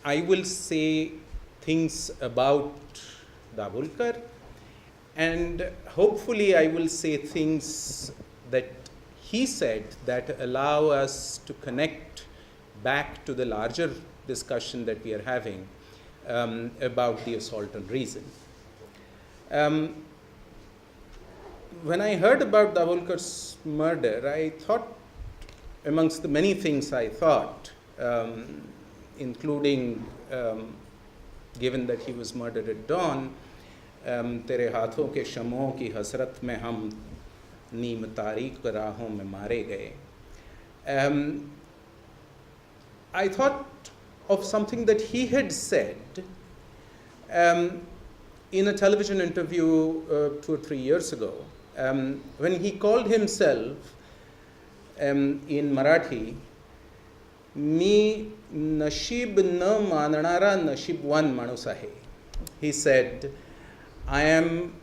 I will say things about Dabholkar, and hopefully I will say things that he said that allow us to connect back to the larger discussion that we are having about the assault on reason. When I heard about Dabholkar's murder, I thought, amongst the many things I thought, including, given that he was murdered at dawn, तेरे हाथों के शमों की हसरत में हम नीम तारीक राहों में मारे गए. I thought of something that he had said in a television interview 2 or 3 years ago, when he called himself in Marathi, मी नशीब न मानणारा नशीबवान माणूस आहे. He said, I am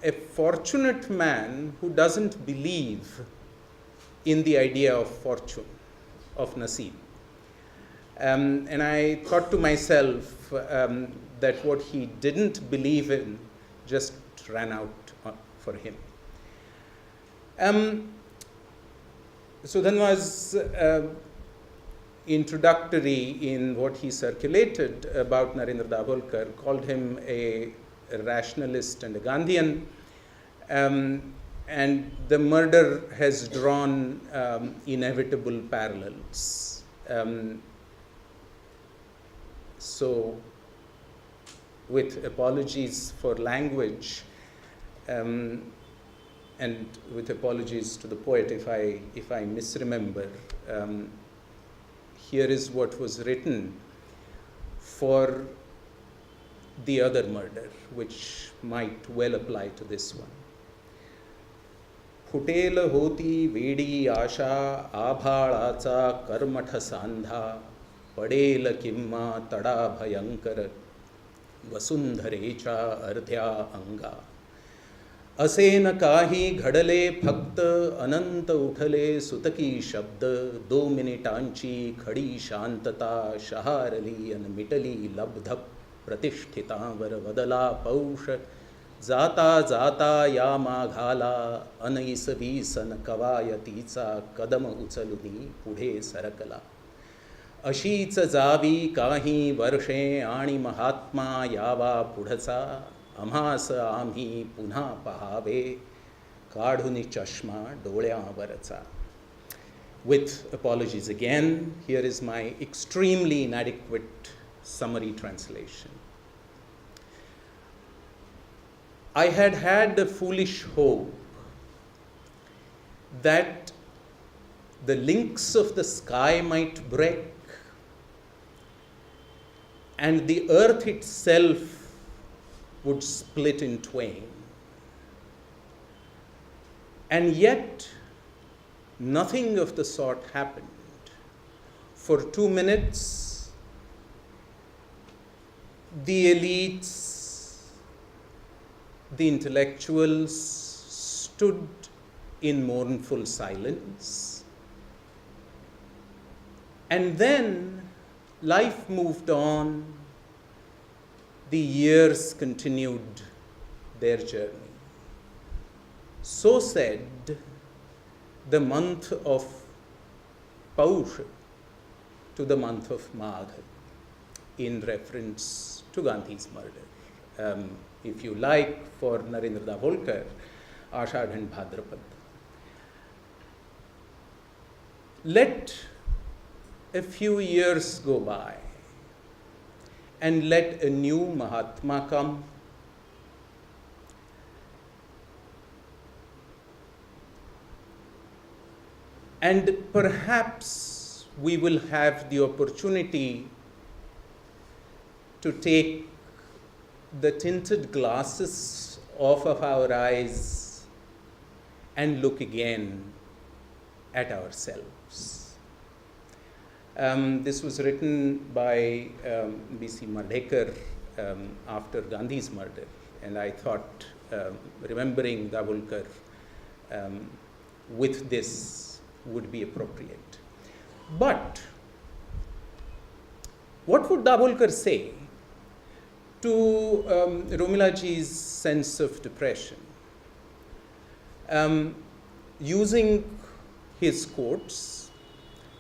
a fortunate man who doesn't believe in the idea of fortune, of nasib. And I thought to myself that what he didn't believe in just ran out for him. So then was introductory in what he circulated about Narendra Dabholkar, called him a rationalist and a Gandhian, and the murder has drawn inevitable parallels. So, with apologies for language, and with apologies to the poet if I misremember, here is what was written for the other murder, which might well apply to this one. फुटेल होती वेडी आशा आभाळाचा कर्मठ सांधा पडेल किंवा तडा भयंकर वसुंधरेच्या अर्ध्या अंगा असे न काही घडले फक्त अनंत उठले सुतकी शब्द 2 मिनिटांची खडी शांतता शहारली अन मिटली लब्ध प्रतिष्ठितांवर वदला पौष जाता जाता या माघाला अनईसवीसन कवायतीचा कदम उचलुनी पुढे सरकला अशीच जावी काही वर्षे आणि महात्मा यावा पुढचा आम्हास आम्ही पुन्हा पहावे काढून चष्मा डोळ्यावरचा. With apologies again, here is my extremely inadequate summary translation. I had a foolish hope that the links of the sky might break and the earth itself would split in twain. And yet, nothing of the sort happened. For 2 minutes, the elites, the intellectuals stood in mournful silence. And then life moved on. The years continued their journey. So said the month of Paush to the month of Magh in reference to Gandhi's murder. If you like, for Narendra Dabholkar, Ashadh and Bhadrapad. Let a few years go by and let a new Mahatma come. And perhaps we will have the opportunity to take the tinted glasses off of our eyes and look again at ourselves. This was written by B.C. Mardekar after Gandhi's murder, and I thought remembering Dabholkar with this would be appropriate. But What would Dabholkar say to Romilaji's sense of depression? Using his quotes,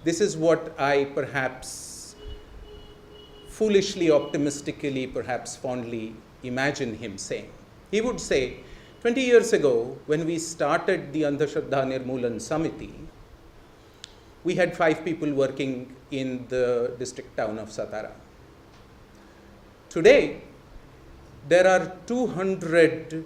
this is what I perhaps foolishly, optimistically, perhaps fondly imagine him saying. He would say, 20 years ago, when we started the Andhashraddha Nirmulan Samiti, we had 5 people working in the district town of Satara. Today, there are 200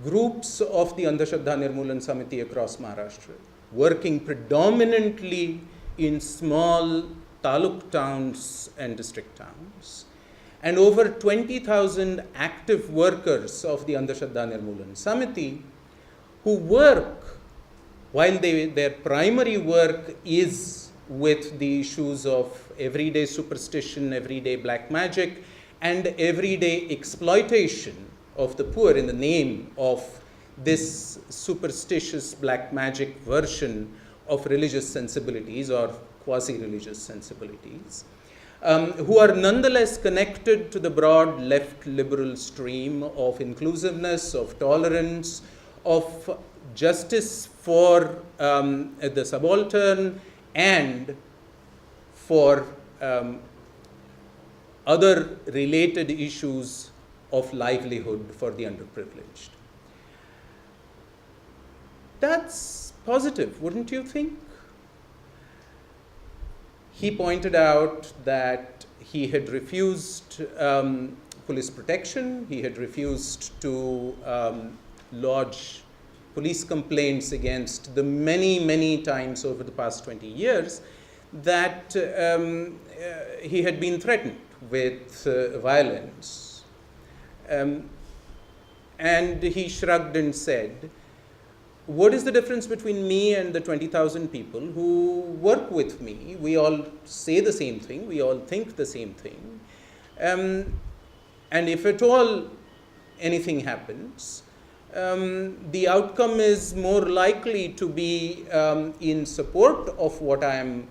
groups of the Andhashraddha Nirmulan Samiti across Maharashtra, working predominantly in small taluk towns and district towns, and over 20,000 active workers of the Andhashraddha Nirmulan Samiti who work, while their primary work is with the issues of everyday superstition, everyday black magic, and everyday exploitation of the poor in the name of this superstitious black magic version of religious sensibilities or quasi-religious sensibilities, who are nonetheless connected to the broad left liberal stream of inclusiveness, of tolerance, of justice for the subaltern and for other related issues of livelihood for the underprivileged. That's positive, wouldn't you think? He pointed out that he had refused police protection, he had refused to lodge police complaints against the many times over the past 20 years that he had been threatened with violence. And he shrugged and said, what is the difference between me and the 20,000 people who work with me? We all say the same thing, we all think the same thing. And if at all anything happens, the outcome is more likely to be in support of what I'm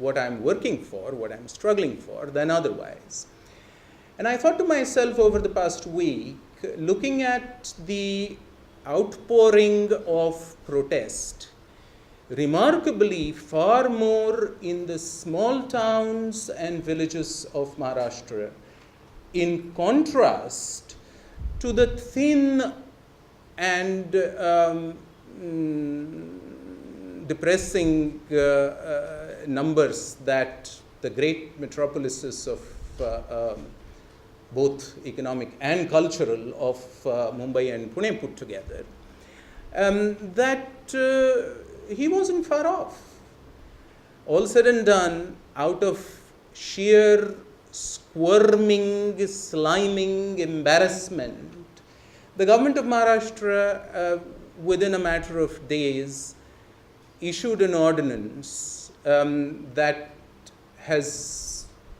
working for, what I'm struggling for, than otherwise. And I thought to myself over the past week, looking at the outpouring of protest, remarkably far more in the small towns and villages of Maharashtra, in contrast to the thin and depressing numbers that the great metropolises of both economic and cultural of Mumbai and Pune put together, that he wasn't far off. All said and done, out of sheer squirming, sliming embarrassment, the government of Maharashtra, within a matter of days, issued an ordinance that has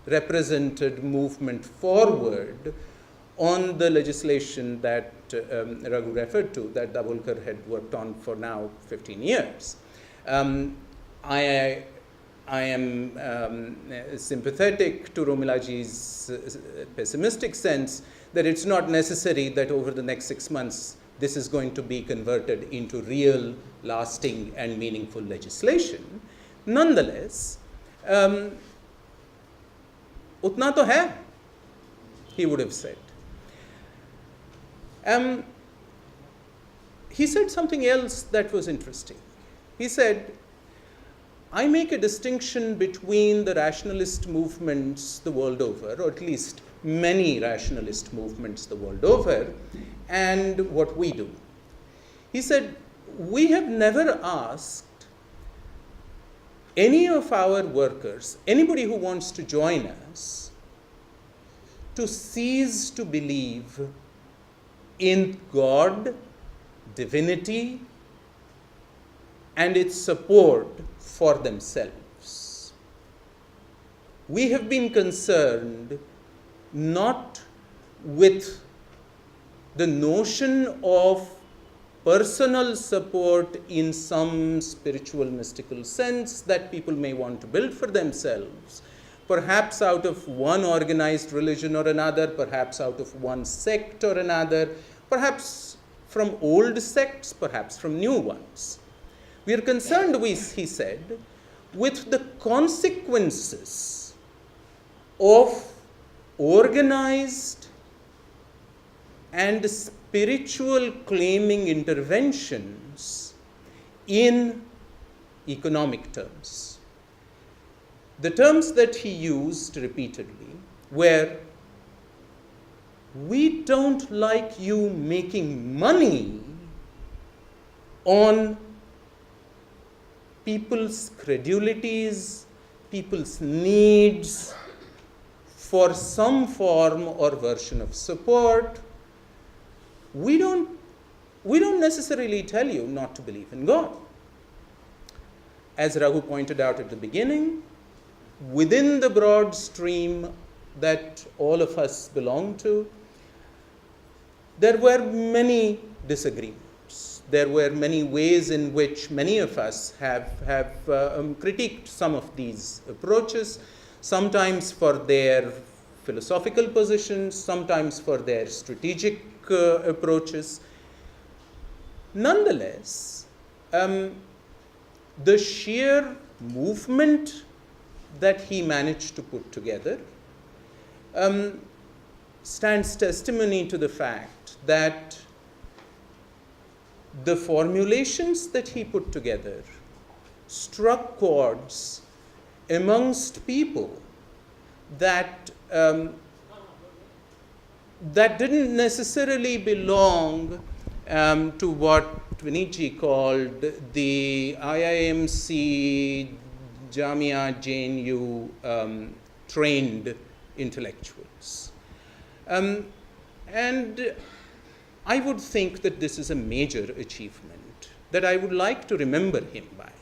represented movement forward on the legislation that Raghu referred to, that Dabholkar had worked on for now 15 years. I am sympathetic to Romilaji's pessimistic sense that it's not necessary that over the next 6 months this is going to be converted into real, lasting and meaningful legislation. Nonetheless, utna to hai, he would have said. He said something else that was interesting. He said, I make a distinction between the rationalist movements the world over, or at least many rationalist movements the world over, and what we do. He said, we have never asked any of our workers, anybody who wants to join us, to cease to believe in God, divinity, and its support for themselves. We have been concerned not with the notion of personal support in some spiritual, mystical sense that people may want to build for themselves, perhaps out of one organized religion or another, perhaps out of one sect or another, perhaps from old sects, perhaps from new ones. We are concerned, he said, with the consequences of organized and spiritual claiming interventions in economic terms. The terms that he used repeatedly were, we don't like you making money on people's credulities, people's needs for some form or version of support. We don't necessarily tell you not to believe in God. As Raghu pointed out at the beginning, within the broad stream that all of us belong to, there were many disagreements. There were many ways in which many of us have critiqued some of these approaches, sometimes for their philosophical positions, sometimes for their strategic approaches. Nonetheless, the sheer movement that he managed to put together stands testimony to the fact that the formulations that he put together struck chords amongst people that didn't necessarily belong to what Vinitji called the IIMC, Jamia, JNU trained intellectuals. And I would think that this is a major achievement that I would like to remember him by.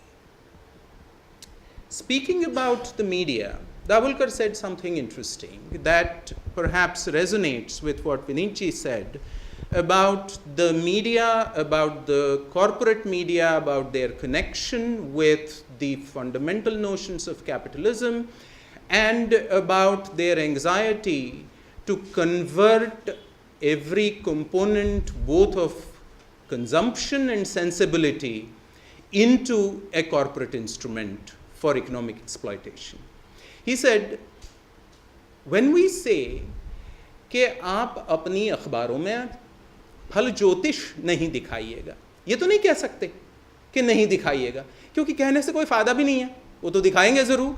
Speaking about the media, Dabholkar said something interesting that perhaps resonates with what Vinitji said about the media, about the corporate media, about their connection with the fundamental notions of capitalism, and about their anxiety to convert every component, both of consumption and sensibility, into a corporate instrument for economic exploitation. He said, when we say कि आप अपनी अखबारों में फल ज्योतिष नहीं दिखाइएगा, ये तो नहीं कह सकते कि नहीं दिखाइएगा, क्योंकि कहने से कोई फायदा भी नहीं है, वो तो दिखाएंगे ज़रूर.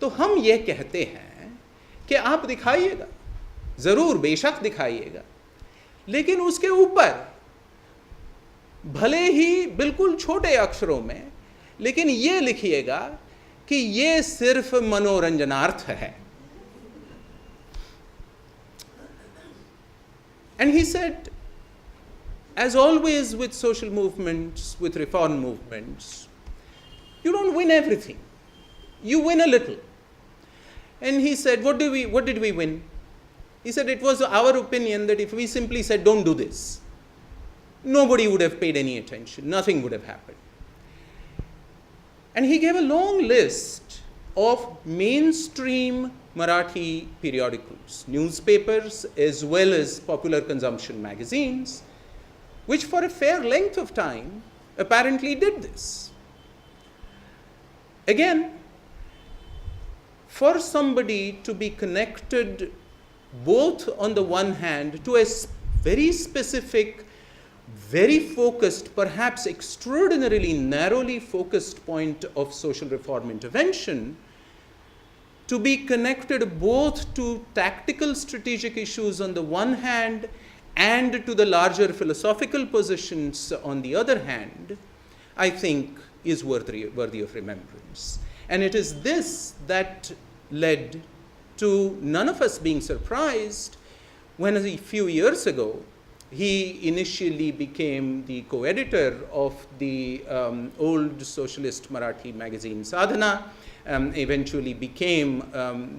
तो हम ये कहते हैं कि आप दिखाइएगा, ज़रूर बेशक दिखाइएगा, लेकिन उसके ऊपर भले ही बिल्कुल छोटे अक्षरों में, लेकिन ये लिखिएगा कि ये सिर्फ मनोरंजनार्थ है. And he said, as always with social movements, with reform movements, you don't win everything. You win a little. And he said, what did we win? He said, it was our opinion that if we simply said, don't do this, nobody would have paid any attention. Nothing would have happened. And he gave a long list of mainstream Marathi periodicals, newspapers, as well as popular consumption magazines, which for a fair length of time apparently did this. Again, for somebody to be connected both on the one hand to a very specific, very focused, perhaps extraordinarily narrowly focused point of social reform intervention, to be connected both to tactical strategic issues on the one hand and to the larger philosophical positions on the other hand, I think is worthy of remembrance. And it is this that led to none of us being surprised when a few years ago he initially became the co-editor of the old socialist Marathi magazine Sadhana, eventually became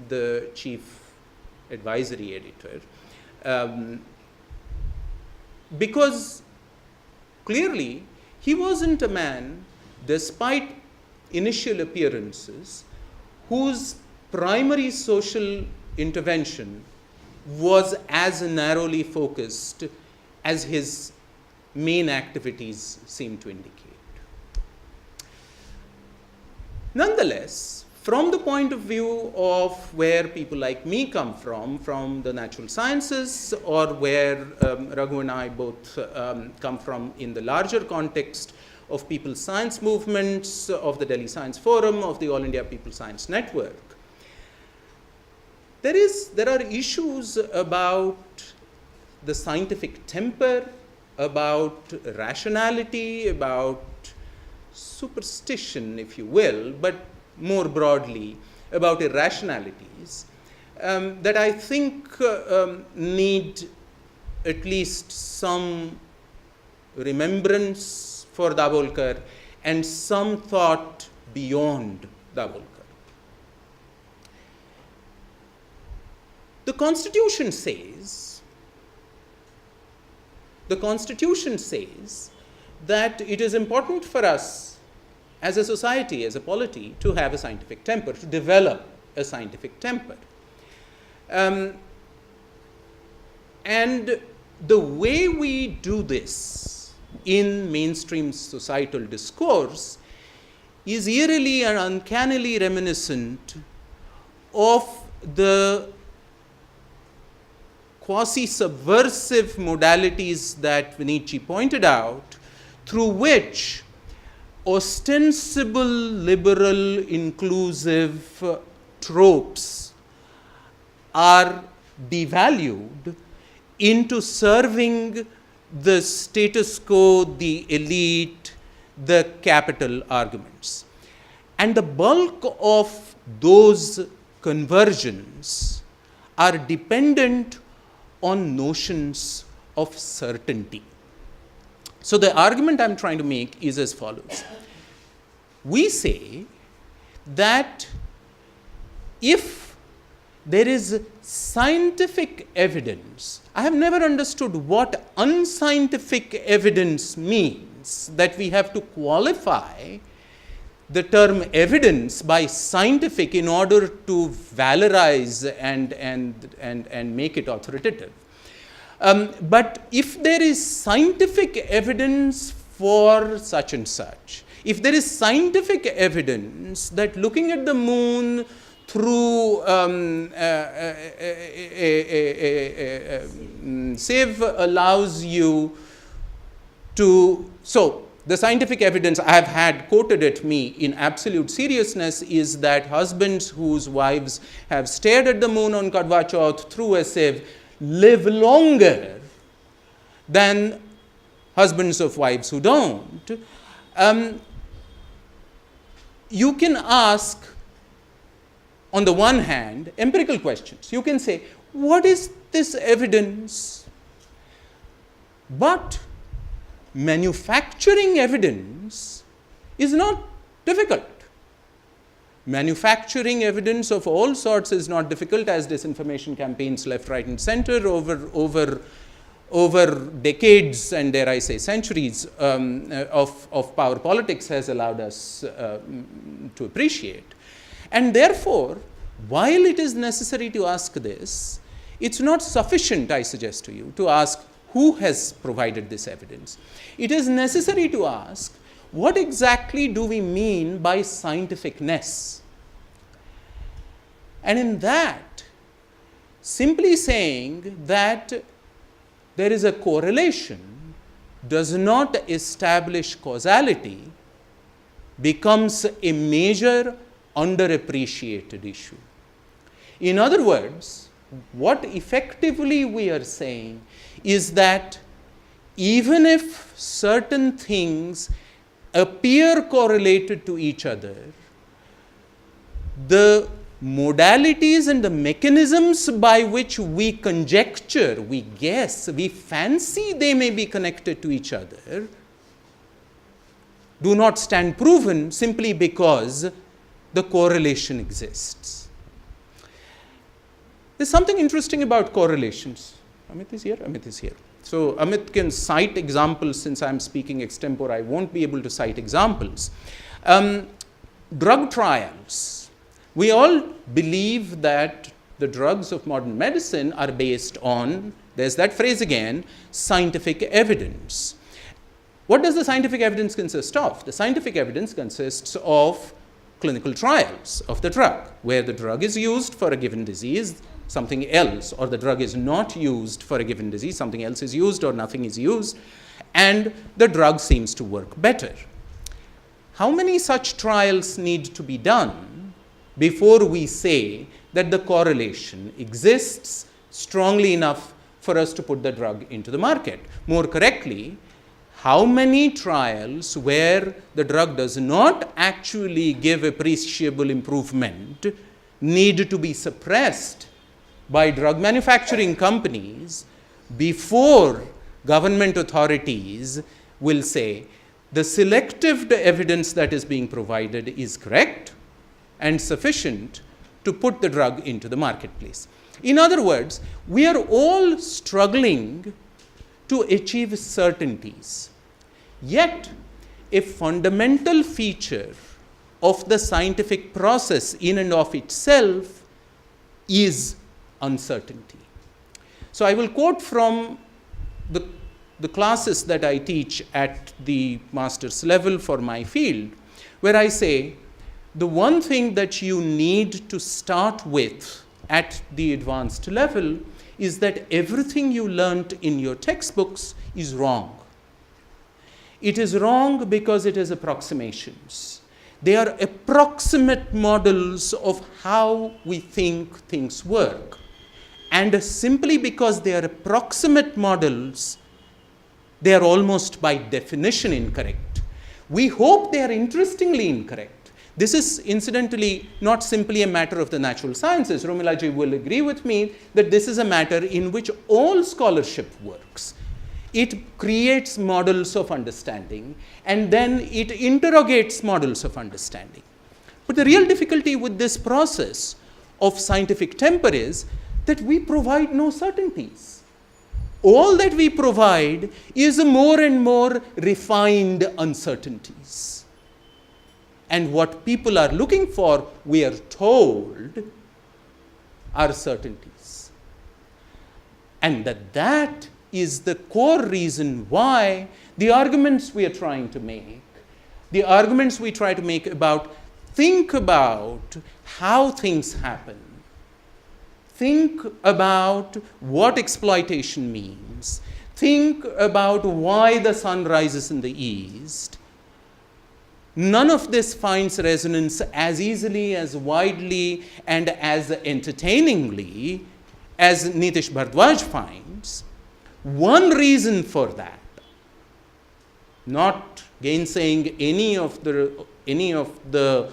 the chief advisory editor. Because clearly he wasn't a man, despite initial appearances, whose primary social intervention was as narrowly focused as his main activities seem to indicate. Nonetheless, from the point of view of where people like me come from the natural sciences, or where Raghu and I both come from in the larger context of people's science movements, of the Delhi Science Forum, of the All India People Science Network, there are issues about the scientific temper, about rationality, about superstition, if you will, but more broadly about irrationalities that I think need at least some remembrance for Dabholkar and some thought beyond Dabholkar. The Constitution says that it is important for us as a society, as a polity, to have a scientific temper, to develop a scientific temper. And the way we do this in mainstream societal discourse is eerily and uncannily reminiscent of the quasi-subversive modalities that Nietzsche pointed out, through which ostensible liberal inclusive tropes are devalued into serving the status quo, the elite, the capital arguments. And the bulk of those conversions are dependent on notions of certainty. So the argument I'm trying to make is as follows. We say that if there is scientific evidence, I have never understood what unscientific evidence means, that we have to qualify the term evidence by scientific in order to valorize and make it authoritative. But if there is scientific evidence for such and such, if there is scientific evidence that looking at the moon through sieve allows you to, so the scientific evidence I have had quoted at me in absolute seriousness is that husbands whose wives have stared at the moon on Kadwa Chauth through a sieve live longer than husbands of wives who don't. You can ask, on the one hand, empirical questions. You can say, what is this evidence? But manufacturing evidence is not difficult. Manufacturing evidence of all sorts is not difficult, as disinformation campaigns left, right, and center over decades and, dare I say, centuries of power politics has allowed us to appreciate. And therefore, while it is necessary to ask this, it's not sufficient, I suggest to you, to ask who has provided this evidence. It is necessary to ask, what exactly do we mean by scientificness? And in that, simply saying that there is a correlation does not establish causality becomes a major underappreciated issue. In other words, what effectively we are saying is that even if certain things appear correlated to each other, the modalities and the mechanisms by which we conjecture, we guess, we fancy they may be connected to each other do not stand proven simply because the correlation exists. There's something interesting about correlations. Amit is here? Amit is here. So Amit can cite examples. Since I'm speaking extempore, I won't be able to cite examples. Drug trials We all believe that the drugs of modern medicine are based on, there's that phrase again, scientific evidence. What does the scientific evidence consist of? The scientific evidence consists of clinical trials of the drug, where the drug is used for a given disease, something else, or the drug is not used for a given disease, something else is used or nothing is used, and the drug seems to work better. How many such trials need to be done before we say that the correlation exists strongly enough for us to put the drug into the market? More correctly, how many trials where the drug does not actually give appreciable improvement need to be suppressed by drug manufacturing companies before government authorities will say the selective evidence that is being provided is correct and sufficient to put the drug into the marketplace? In other words, we are all struggling to achieve certainties. Yet, a fundamental feature of the scientific process in and of itself is uncertainty. So I will quote from the classes that I teach at the master's level for my field, where I say the one thing that you need to start with at the advanced level is that everything you learnt in your textbooks is wrong. It is wrong because it is approximations. They are approximate models of how we think things work. And simply because they are approximate models, they are almost by definition incorrect. We hope they are interestingly incorrect. This is incidentally not simply a matter of the natural sciences. Romilaji will agree with me that this is a matter in which all scholarship works. It creates models of understanding and then it interrogates models of understanding. But the real difficulty with this process of scientific temper is that we provide no certainties. All that we provide is more and more refined uncertainties. And what people are looking for, we are told, are certainties. And that is the core reason why the arguments we are trying to make, the arguments we try to make about, think about how things happen, think about what exploitation means, think about why the sun rises in the east. None of this finds resonance as easily, as widely, and as entertainingly as Nitish Bhardwaj finds. One reason for that, not gainsaying any of the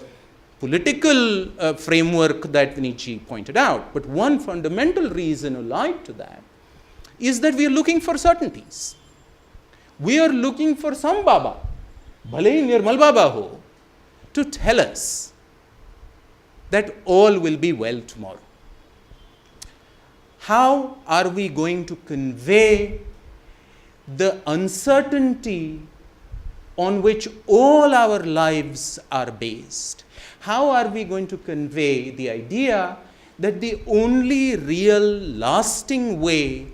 political framework that Nietzsche pointed out, but one fundamental reason allied to that is that we are looking for certainties. We are looking for some Baba, bhale hi nirmal Baba ho, to tell us that all will be well tomorrow. How are we going to convey the uncertainty on which all our lives are based? How are we going to convey the idea that the only real lasting way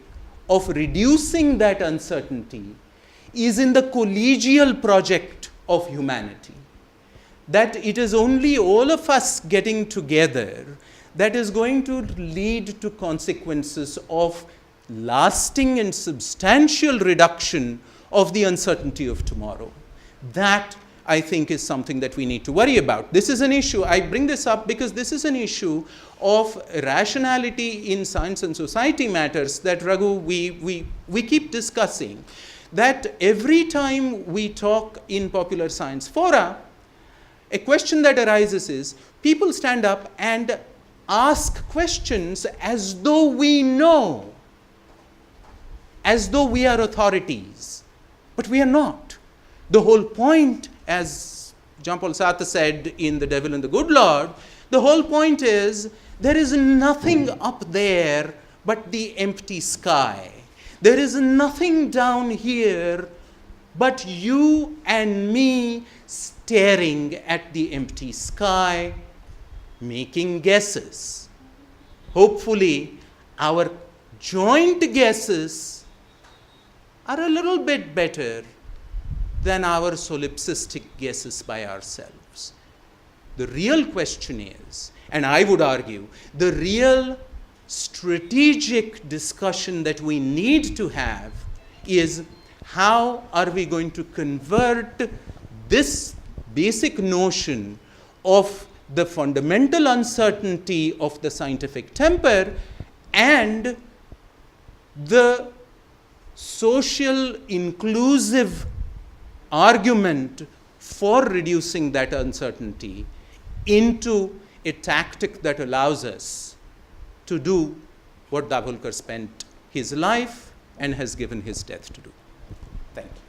of reducing that uncertainty is in the collegial project of humanity? That it is only all of us getting together that is going to lead to consequences of lasting and substantial reduction of the uncertainty of tomorrow. That, I think, is something that we need to worry about. This is an issue, I bring this up because this is an issue of rationality in science and society matters that, Raghu, we keep discussing. That every time we talk in popular science fora, a question that arises is, people stand up and ask questions as though we know, as though we are authorities, but we are not. The whole point, as Jean-Paul Sartre said in The Devil and the Good Lord, the whole point is there is nothing up there but the empty sky. There is nothing down here but you and me staring at the empty sky. making guesses. Hopefully, our joint guesses are a little bit better than our solipsistic guesses by ourselves. The real question is, and I would argue, the real strategic discussion that we need to have is, how are we going to convert this basic notion of the fundamental uncertainty of the scientific temper and the social inclusive argument for reducing that uncertainty into a tactic that allows us to do what Dabholkar spent his life and has given his death to do. Thank you.